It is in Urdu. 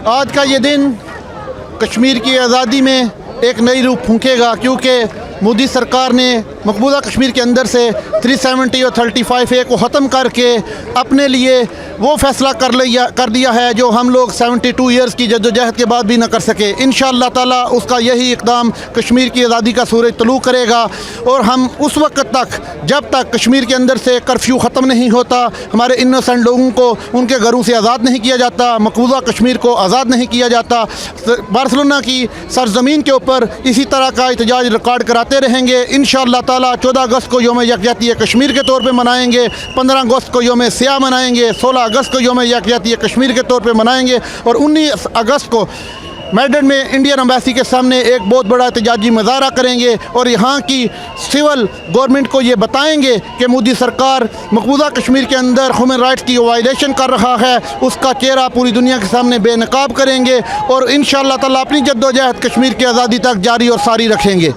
آج کا یہ دن کشمیر کی آزادی میں ایک نئی روح پھونکے گا، کیونکہ مودی سرکار نے مقبوضہ کشمیر کے اندر سے 370 اور 35A کو ختم کر کے اپنے لیے وہ فیصلہ کر دیا ہے جو ہم لوگ 72 ایئرز کی جدوجہد کے بعد بھی نہ کر سکے۔ انشاءاللہ تعالیٰ اس کا یہی اقدام کشمیر کی آزادی کا سورج طلوع کرے گا، اور ہم اس وقت تک جب تک کشمیر کے اندر سے کرفیو ختم نہیں ہوتا، ہمارے انوسنٹ لوگوں کو ان کے گھروں سے آزاد نہیں کیا جاتا، مقبوضہ کشمیر کو آزاد نہیں کیا جاتا، بارسلونا کی سرزمین کے اوپر اسی طرح کا احتجاج ریکارڈ کراتے رہیں گے۔ انشاءاللہ تعالیٰ 14 اگست کو یوم یکجہتی کشمیر کے طور پہ منائیں گے، 15 اگست کو یوم سیاہ منائیں گے، 16 اگست کو یوم یکجہتی کشمیر کے طور پہ منائیں گے، اور 19 اگست کو میڈرڈ میں انڈین ایمبیسی کے سامنے ایک بہت بڑا احتجاجی مظاہرہ کریں گے، اور یہاں کی سول گورنمنٹ کو یہ بتائیں گے کہ مودی سرکار مقبوضہ کشمیر کے اندر ہیومن رائٹس کی وائلیشن کر رہا ہے، اس کا چہرہ پوری دنیا کے سامنے بے نقاب کریں گے، اور انشاءاللہ تعالیٰ اپنی جدوجہد کشمیر کی آزادی تک جاری اور ساری رکھیں گے۔